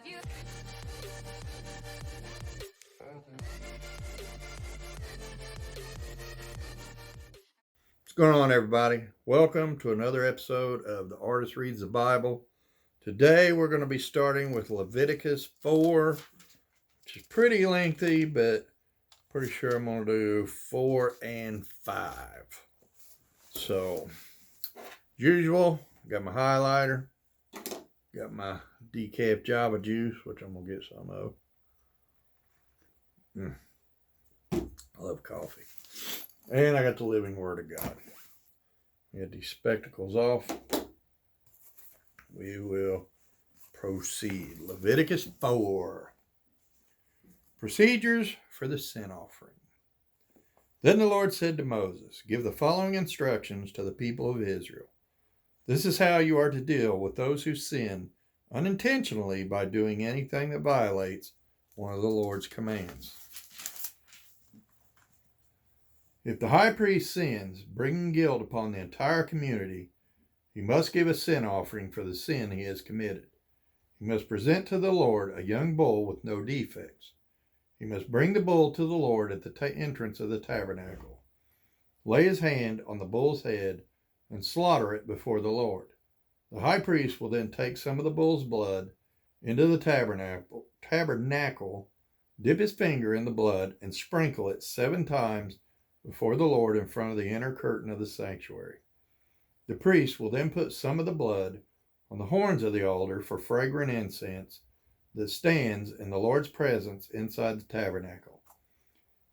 What's going on, everybody? Welcome to another episode of The Artist Reads the Bible. Today we're going to be starting with Leviticus 4, which is pretty lengthy, but pretty sure I'm going to do 4 and 5. So, as usual, got my highlighter, got my decaf Java juice, which I'm going to get some of. I love coffee. And I got the Living Word of God. Get these spectacles off. We will proceed. Leviticus 4. Procedures for the sin offering. Then the Lord said to Moses, "Give the following instructions to the people of Israel. This is how you are to deal with those who sin unintentionally by doing anything that violates one of the Lord's commands. If the high priest sins, bringing guilt upon the entire community, he must give a sin offering for the sin he has committed. He must present to the Lord a young bull with no defects. He must bring the bull to the Lord at the entrance of the tabernacle, lay his hand on the bull's head, and slaughter it before the Lord. The high priest will then take some of the bull's blood into the tabernacle, dip his finger in the blood, and sprinkle it 7 times before the Lord in front of the inner curtain of the sanctuary. The priest will then put some of the blood on the horns of the altar for fragrant incense that stands in the Lord's presence inside the tabernacle.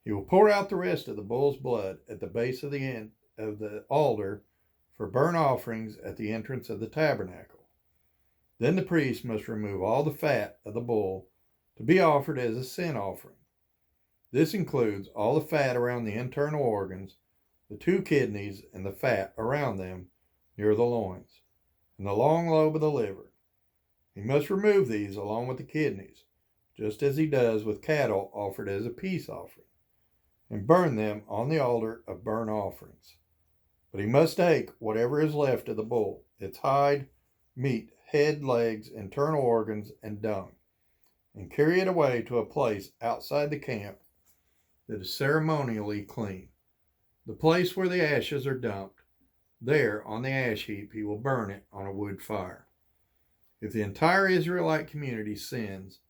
He will pour out the rest of the bull's blood at the base of the end of the altar for burnt offerings at the entrance of the tabernacle. Then the priest must remove all the fat of the bull to be offered as a sin offering. This includes all the fat around the internal organs, the 2 kidneys, and the fat around them near the loins, and the long lobe of the liver. He must remove these along with the kidneys, just as he does with cattle offered as a peace offering, and burn them on the altar of burnt offerings. But he must take whatever is left of the bull, its hide, meat, head, legs, internal organs, and dung, and carry it away to a place outside the camp that is ceremonially clean, the place where the ashes are dumped. There, on the ash heap, he will burn it on a wood fire. If the entire Israelite community sins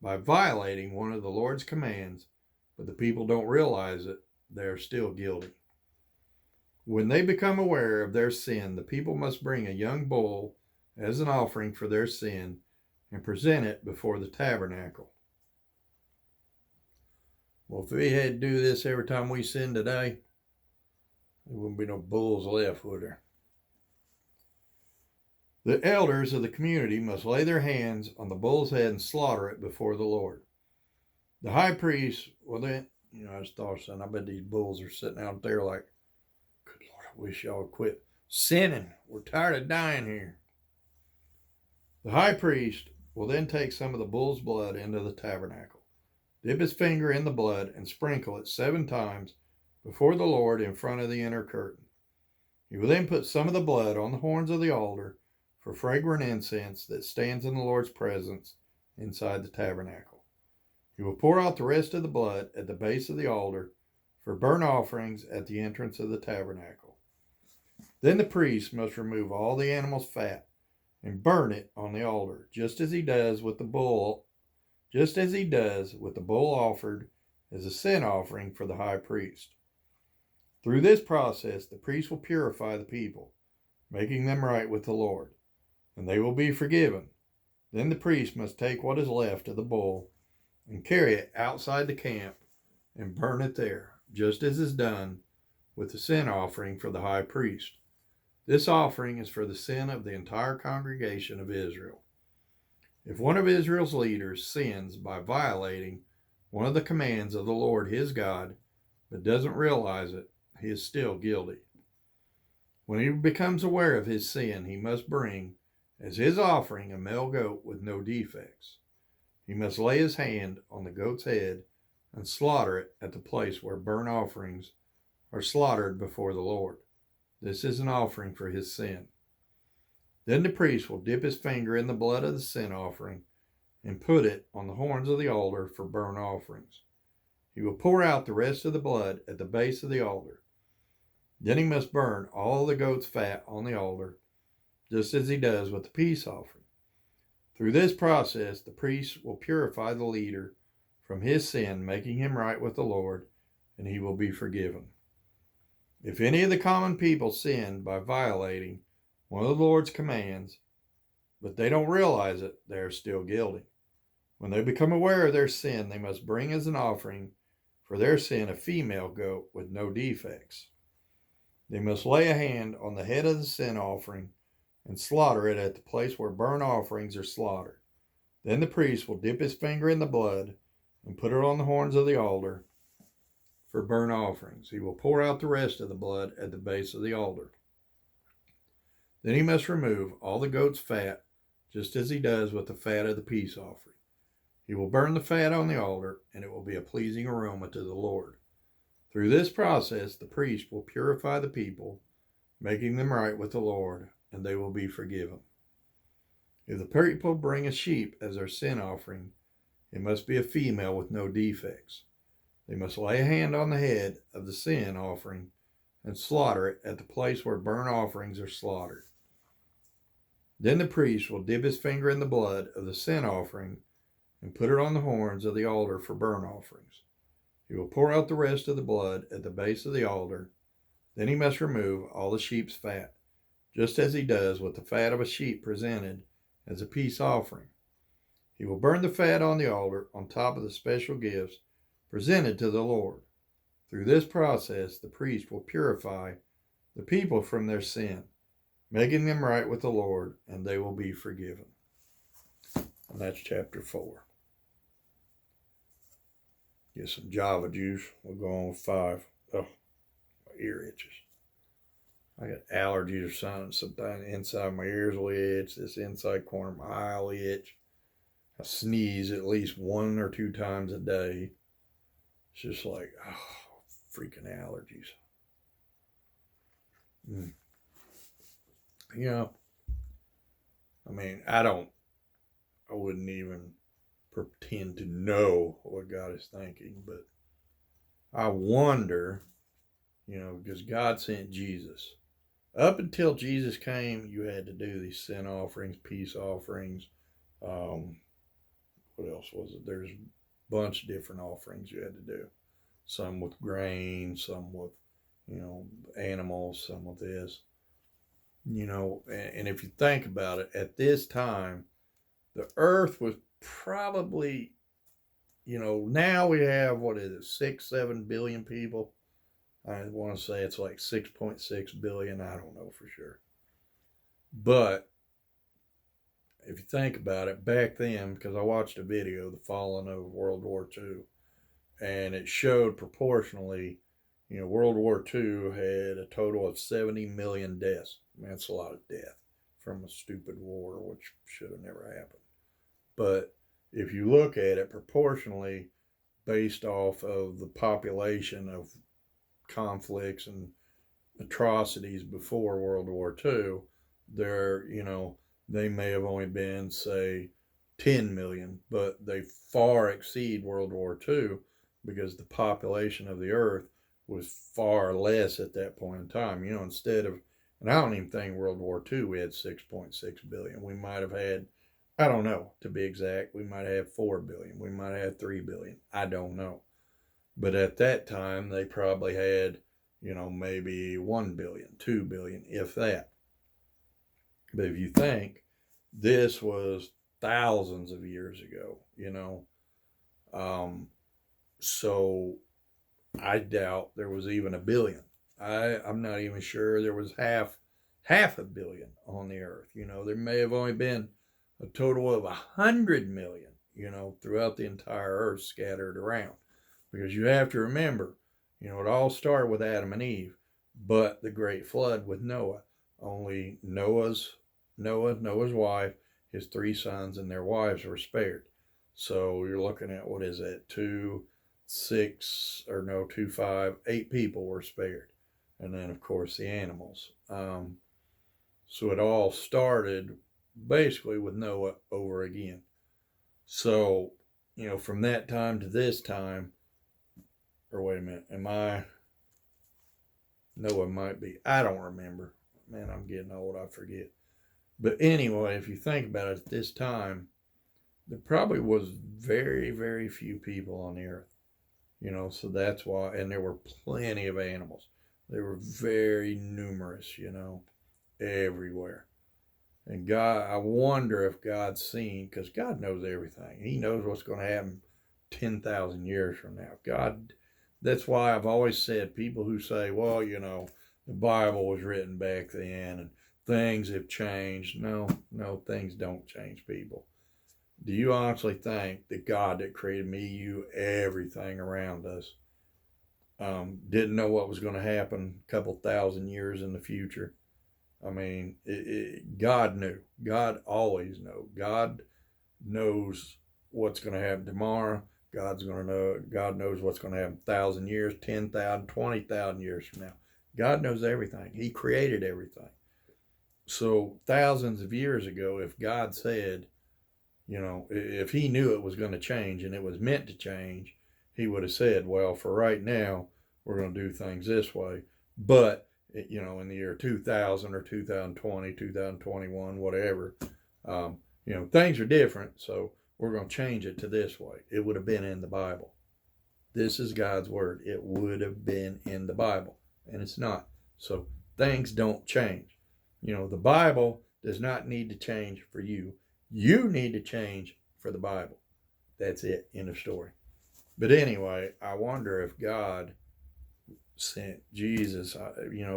by violating one of the Lord's commands, but the people don't realize it, they are still guilty. When they become aware of their sin, the people must bring a young bull as an offering for their sin and present it before the tabernacle. Well, if we had to do this every time we sin today, there wouldn't be no bulls left, would there? The elders of the community must lay their hands on the bull's head and slaughter it before the Lord. The high priest, well then, I just thought, son, I bet these bulls are sitting out there like, good Lord, I wish y'all would quit sinning. We're tired of dying here. The high priest will then take some of the bull's blood into the tabernacle, dip his finger in the blood, and sprinkle it 7 times before the Lord in front of the inner curtain. He will then put some of the blood on the horns of the altar for fragrant incense that stands in the Lord's presence inside the tabernacle. He will pour out the rest of the blood at the base of the altar for burnt offerings at the entrance of the tabernacle. Then the priest must remove all the animal's fat and burn it on the altar, just as he does with the bull offered as a sin offering for the high priest. Through this process, the priest will purify the people, making them right with the Lord, and they will be forgiven. Then the priest must take what is left of the bull and carry it outside the camp and burn it there, just as is done with the sin offering for the high priest. This offering is for the sin of the entire congregation of Israel. If one of Israel's leaders sins by violating one of the commands of the Lord his God, but doesn't realize it, he is still guilty. When he becomes aware of his sin, he must bring as his offering a male goat with no defects. He must lay his hand on the goat's head and slaughter it at the place where burnt offerings are slaughtered before the Lord. This is an offering for his sin. Then the priest will dip his finger in the blood of the sin offering and put it on the horns of the altar for burnt offerings. He will pour out the rest of the blood at the base of the altar. Then he must burn all the goat's fat on the altar, just as he does with the peace offering. Through this process, the priest will purify the leader from his sin, making him right with the Lord, and he will be forgiven. If any of the common people sin by violating one of the Lord's commands, but they don't realize it, they are still guilty. When they become aware of their sin, they must bring as an offering for their sin a female goat with no defects. They must lay a hand on the head of the sin offering and slaughter it at the place where burnt offerings are slaughtered. Then the priest will dip his finger in the blood and put it on the horns of the altar for burnt offerings. He will pour out the rest of the blood at the base of the altar. Then he must remove all the goat's fat, just as he does with the fat of the peace offering. He will burn the fat on the altar, and it will be a pleasing aroma to the Lord. Through this process, the priest will purify the people, making them right with the Lord, and they will be forgiven. If the people bring a sheep as their sin offering, it must be a female with no defects. They must lay a hand on the head of the sin offering and slaughter it at the place where burnt offerings are slaughtered. Then the priest will dip his finger in the blood of the sin offering and put it on the horns of the altar for burnt offerings. He will pour out the rest of the blood at the base of the altar. Then he must remove all the sheep's fat, just as he does with the fat of a sheep presented as a peace offering. He will burn the fat on the altar on top of the special gifts presented to the Lord. Through this process, the priest will purify the people from their sin, making them right with the Lord, and they will be forgiven. And that's chapter 4. Get some Java juice. We'll go on with 5. Oh, my ear itches. I got allergies or something. Sometimes inside my ears will itch. This inside corner of my eye will itch. I sneeze at least 1 or 2 times a day. It's just like, oh, freaking allergies. You know, I mean, I wouldn't even pretend to know what God is thinking, but I wonder, because God sent Jesus. Up until Jesus came, you had to do these sin offerings, peace offerings. What else was it? There's a bunch of different offerings you had to do. Some with grain, some with, animals, some with this. And if you think about it, at this time, the earth was probably, now we have, 6-7 billion people. I want to say it's like 6.6 billion. I don't know for sure. But if you think about it, back then, because I watched a video, The Falling of World War II, and it showed proportionally, World War II had a total of 70 million deaths. I mean, that's a lot of death from a stupid war, which should have never happened. But if you look at it proportionally, based off of the population of conflicts and atrocities before World War II, they may have only been, say, 10 million, but they far exceed World War II because the population of the earth was far less at that point in time. Instead of, and I don't even think World War II we had 6.6 billion. We might have had, I don't know, to be exact, we might have 4 billion. We might have 3 billion. I don't know. But at that time, they probably had, maybe 1 billion, 2 billion, if that. But if you think, this was thousands of years ago, so I doubt there was even a billion. I'm not even sure there was half a billion on the earth. There may have only been a total of 100 million, throughout the entire earth scattered around. Because you have to remember, it all started with Adam and Eve, but the great flood with Noah. Only Noah's wife, his 3 sons, and their wives were spared. So you're looking at, 8 people were spared. And then, of course, the animals. So it all started basically with Noah over again. So, from that time to this time, or wait a minute, no, it might be. I don't remember. Man, I'm getting old. I forget. But anyway, if you think about it, at this time, there probably was very, very few people on the earth. So that's why, and there were plenty of animals. They were very numerous, everywhere. And God, I wonder if God's seen, because God knows everything. He knows what's going to happen 10,000 years from now. God, that's why I've always said, people who say, well, the Bible was written back then and things have changed. No, things don't change, people. Do you honestly think that God that created me, you, everything around us, didn't know what was going to happen a couple thousand years in the future? I mean, God knew. God always knows. God knows what's going to happen tomorrow. God's going to know. God knows what's going to happen 1,000 years, 10,000, 20,000 years from now. God knows everything. He created everything. So thousands of years ago, if God said, if he knew it was going to change and it was meant to change, he would have said, well, for right now, we're going to do things this way. But, in the year 2000 or 2020, 2021, whatever, things are different. So we're going to change it to this way. It would have been in the Bible. This is God's word. It would have been in the Bible. And it's not. So things don't change. The Bible does not need to change for you. You need to change for the Bible. That's it. End of story. But anyway, I wonder if God sent Jesus,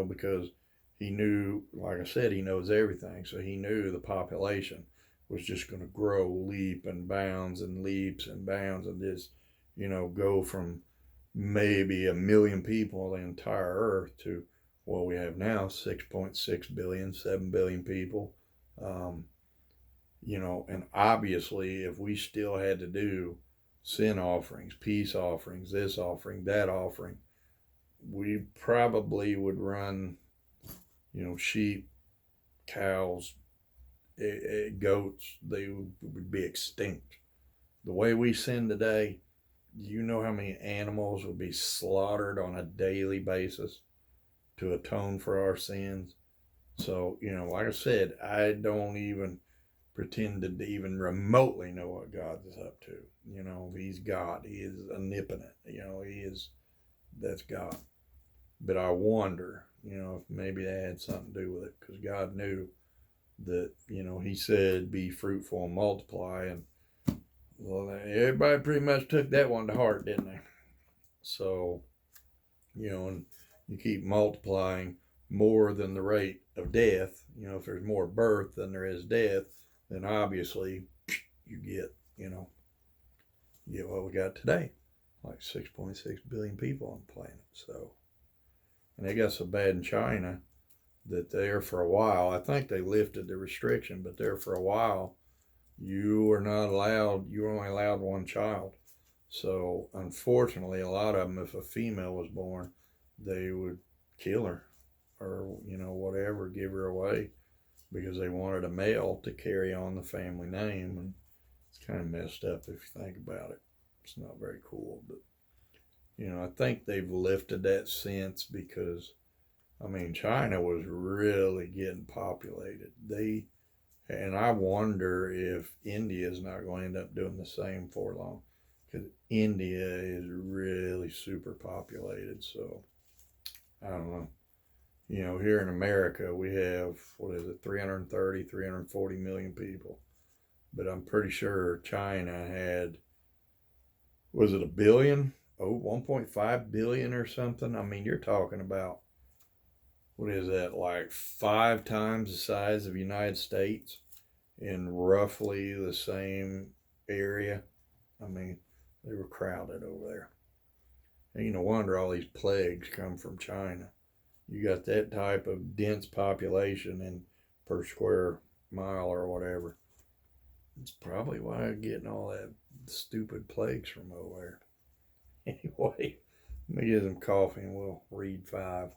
because he knew, like I said, he knows everything. So he knew the population was just going to grow leap and bounds and leaps and bounds and just, go from maybe 1 million people on the entire earth to what we have now, 6.6 billion, 7 billion people. And obviously, if we still had to do sin offerings, peace offerings, this offering, that offering, we probably would run, sheep, cows, goats, they would be extinct. The way we sin today, you know how many animals would be slaughtered on a daily basis to atone for our sins? So, like I said, I don't even pretend to even remotely know what God is up to. He's God. He is omnipotent. That's God. But I wonder, if maybe that had something to do with it, because God knew that, he said, be fruitful and multiply. And, well, everybody pretty much took that one to heart, didn't they? So, and you keep multiplying more than the rate of death. If there's more birth than there is death, then obviously you get, what we got today, like 6.6 billion people on the planet. So, and they got so bad in China that there for a while, I think they lifted the restriction, but there for a while, you were only allowed one child. So unfortunately, a lot of them, if a female was born, they would kill her or, whatever, give her away because they wanted a male to carry on the family name. And it's kind of messed up if you think about it. It's not very cool, but, I think they've lifted that since because, China was really getting populated. And I wonder if India is not going to end up doing the same for long, because India is really super populated. So I don't know. Here in America, we have, 330, 340 million people. But I'm pretty sure China had, was it a billion? 1.5 billion or something? You're talking about, what is that, like 5 times the size of the United States in roughly the same area. They were crowded over there. And no wonder all these plagues come from China. You got that type of dense population in per square mile or whatever. It's probably why I'm getting all that stupid plagues from over there. Anyway, let me get some coffee and we'll read 5.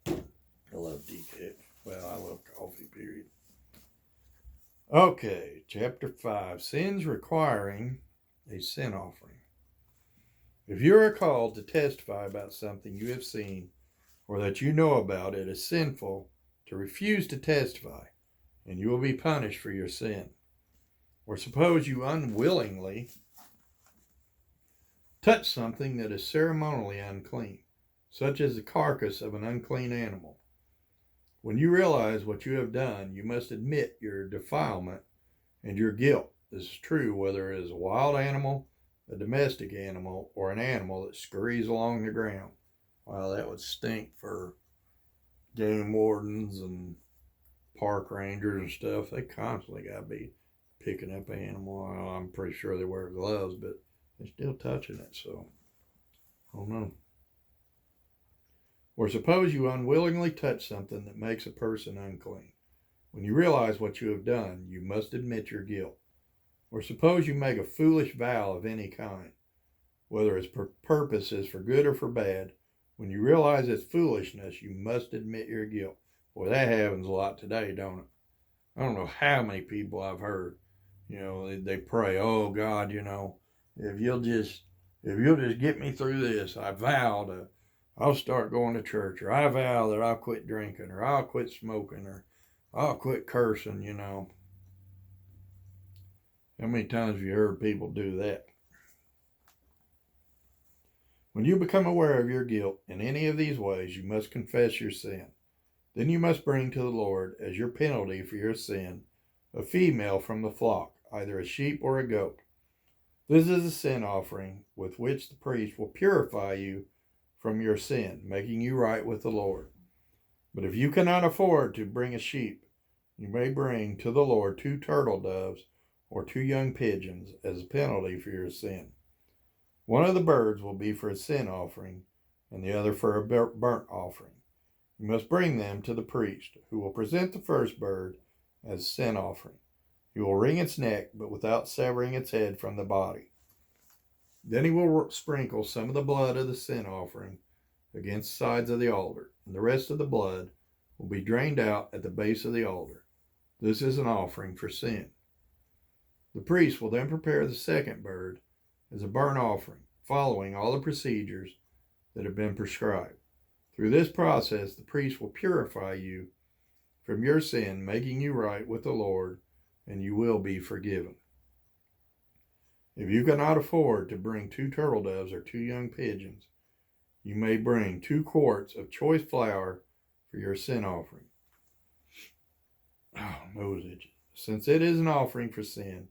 I love decaf. Well, I love coffee, period. Okay, chapter 5, sins requiring a sin offering. If you are called to testify about something you have seen or that you know about, it is sinful to refuse to testify, and you will be punished for your sin. Or suppose you unwillingly touch something that is ceremonially unclean, such as the carcass of an unclean animal. When you realize what you have done, you must admit your defilement and your guilt. This is true whether it is a wild animal, a domestic animal, or an animal that scurries along the ground. Wow, that would stink for game wardens and park rangers and stuff. They constantly got to be picking up an animal. Well, I'm pretty sure they wear gloves, but they're still touching it, so I don't know. Or suppose you unwillingly touch something that makes a person unclean. When you realize what you have done, you must admit your guilt. Or suppose you make a foolish vow of any kind, whether its purpose is for good or for bad. When you realize its foolishness, you must admit your guilt. Boy, that happens a lot today, don't it? I don't know how many people I've heard, they pray, oh God, if you'll just get me through this, I vow I'll start going to church, or I vow that I'll quit drinking, or I'll quit smoking, or I'll quit cursing, How many times have you heard people do that? When you become aware of your guilt in any of these ways, you must confess your sin. Then you must bring to the Lord, as your penalty for your sin, a female from the flock, either a sheep or a goat. This is a sin offering with which the priest will purify you from your sin, making you right with the Lord. But if you cannot afford to bring a sheep, you may bring to the Lord 2 turtle doves or 2 young pigeons as a penalty for your sin. One of the birds will be for a sin offering, and the other for a burnt offering. You must bring them to the priest, who will present the first bird as a sin offering. He will wring its neck, but without severing its head from the body. Then he will sprinkle some of the blood of the sin offering against the sides of the altar, and the rest of the blood will be drained out at the base of the altar. This is an offering for sin. The priest will then prepare the second bird as a burnt offering, following all the procedures that have been prescribed. Through this process, the priest will purify you from your sin, making you right with the Lord, and you will be forgiven. If you cannot afford to bring 2 turtle doves or 2 young pigeons, you may bring 2 quarts of choice flour for your sin offering. Oh, nose itches. Since it is an offering for sin,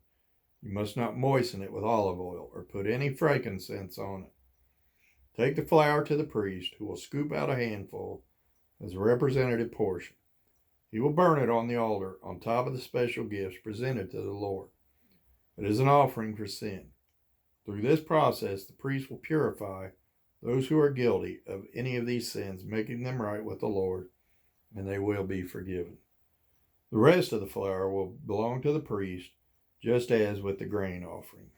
you must not moisten it with olive oil or put any frankincense on it. Take the flour to the priest, who will scoop out a handful as a representative portion. He will burn it on the altar on top of the special gifts presented to the Lord. It is an offering for sin. Through this process, the priest will purify those who are guilty of any of these sins, making them right with the Lord, and they will be forgiven. The rest of the flour will belong to the priest, just as with the grain offering.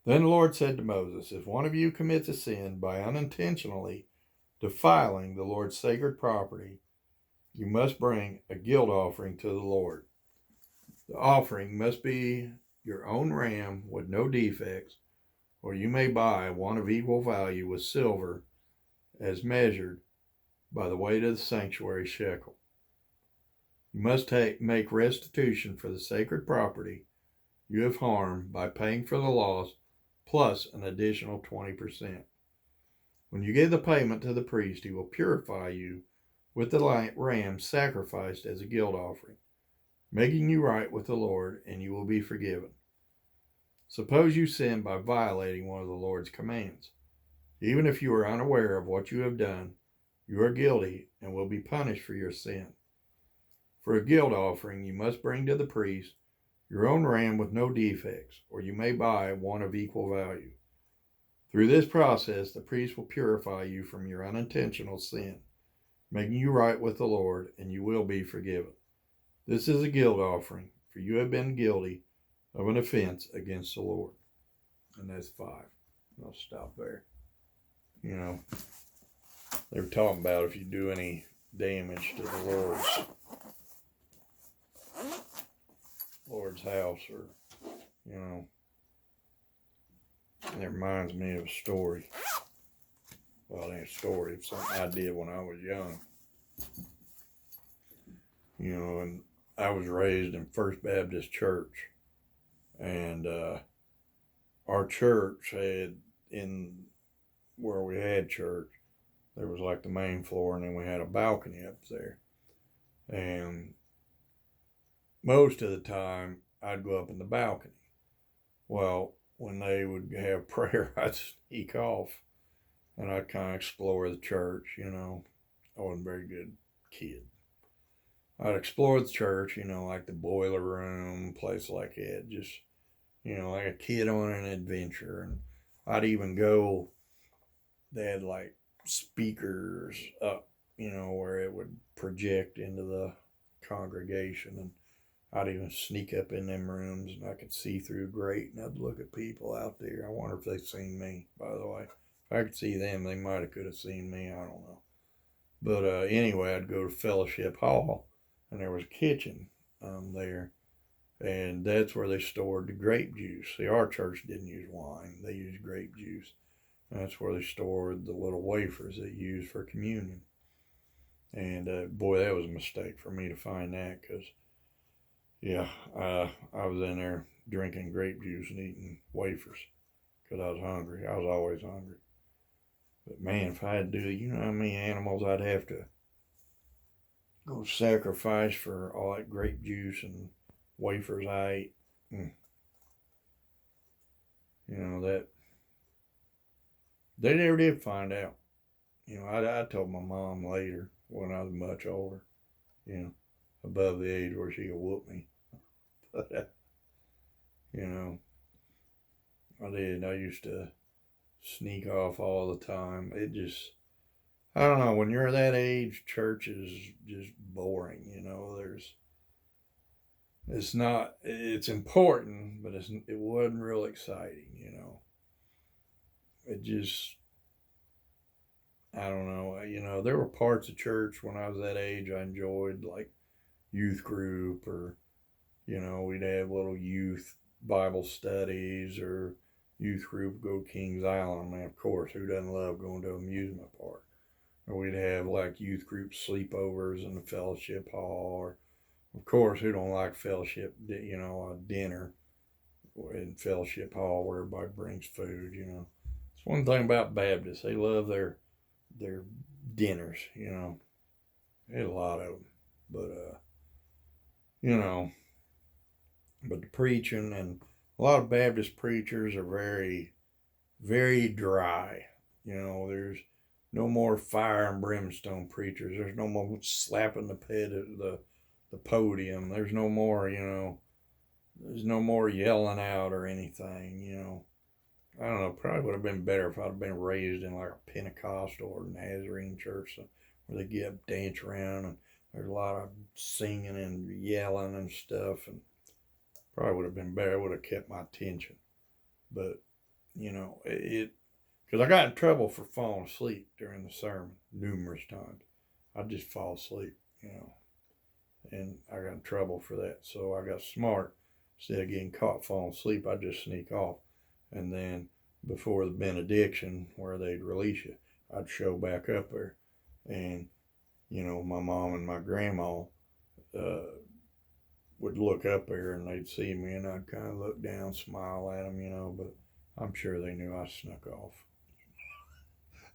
Then the Lord said to Moses, if one of you commits a sin by unintentionally defiling the Lord's sacred property, you must bring a guilt offering to the Lord. The offering must be your own ram with no defects, or you may buy one of equal value with silver as measured by the weight of the sanctuary shekel. You must make restitution for the sacred property you have harmed by paying for the loss plus an additional 20%. When you give the payment to the priest, he will purify you with the ram sacrificed as a guilt offering, making you right with the Lord, and you will be forgiven. Suppose you sin by violating one of the Lord's commands. Even if you are unaware of what you have done, you are guilty and will be punished for your sin. For a guilt offering, you must bring to the priest your own ram with no defects, or you may buy one of equal value. Through this process, the priest will purify you from your unintentional sin, making you right with the Lord, and you will be forgiven. This is a guilt offering, for you have been guilty of an offense against the Lord. And that's 5. I'll stop there. They were talking about if you do any damage to the Lord's Lord's house, or, you know, it reminds me of a story. Well, it ain't a story. It's something I did when I was young. You know, and I was raised in First Baptist Church. And our church had, in where we had church, there was like the main floor, and then we had a balcony up there. And most of the time, I'd go up in the balcony. Well, when they would have prayer, I'd sneak off, and I'd kind of explore the church, you know. I wasn't a very good kid. I'd explore the church, you know, like the boiler room, place like that, just, you know, like a kid on an adventure. And I'd even go, they had like speakers up, you know, where it would project into the congregation, and I'd even sneak up in them rooms, and I could see through a grate, and I'd look at people out there. I wonder if they seen me, by the way. If I could see them, they might have could have seen me. I don't know. But anyway, I'd go to Fellowship Hall, and there was a kitchen there, and that's where they stored the grape juice. See, our church didn't use wine. They used grape juice. And that's where they stored the little wafers they used for communion. And boy, that was a mistake for me to find that, because, yeah, I was in there drinking grape juice and eating wafers because I was hungry. I was always hungry. But man, if I had to do it, you know how many animals I'd have to go sacrifice for all that grape juice and wafers I ate. You know, that they never did find out. You know, I told my mom later when I was much older, you know, above the age where she could whoop me. But, you know, I did. I used to sneak off all the time. It just, I don't know, when you're that age, church is just boring, you know. It's not, it's important, but it wasn't real exciting, you know. It just, I don't know, you know, there were parts of church when I was that age I enjoyed, like youth group, or, you know, we'd have little youth Bible studies, or youth group go Kings Island. I mean, of course, who doesn't love going to an amusement park? Or we'd have like youth group sleepovers in the fellowship hall, or of course, who don't like fellowship, you know, a dinner in fellowship hall where everybody brings food, you know. It's one thing about Baptists, they love their dinners, you know. They had a lot of them. But, you know, but the preaching, and a lot of Baptist preachers are very, very dry. You know, there's no more fire and brimstone preachers. There's no more slapping the head of the podium. There's no more, you know, there's no more yelling out or anything, you know. I don't know, probably would have been better if I'd have been raised in like a Pentecostal or Nazarene church where they get up, dance around, and there's a lot of singing and yelling and stuff, and probably would have been better. It would have kept my attention. But, you know, because I got in trouble for falling asleep during the sermon numerous times. I'd just fall asleep, you know, and I got in trouble for that. So I got smart. Instead of getting caught falling asleep, I'd just sneak off. And then before the benediction, where they'd release you, I'd show back up there. And, you know, my mom and my grandma would look up there, and they'd see me, and I'd kind of look down, smile at them, you know, but I'm sure they knew I snuck off.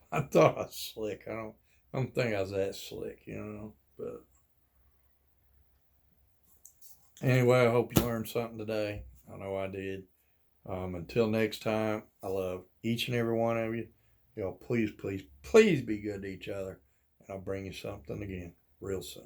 I thought I was slick. I don't think I was that slick, you know. But anyway, I hope you learned something today. I know I did. Until next time, I love each and every one of you. Y'all, please, please, please be good to each other. And I'll bring you something again real soon.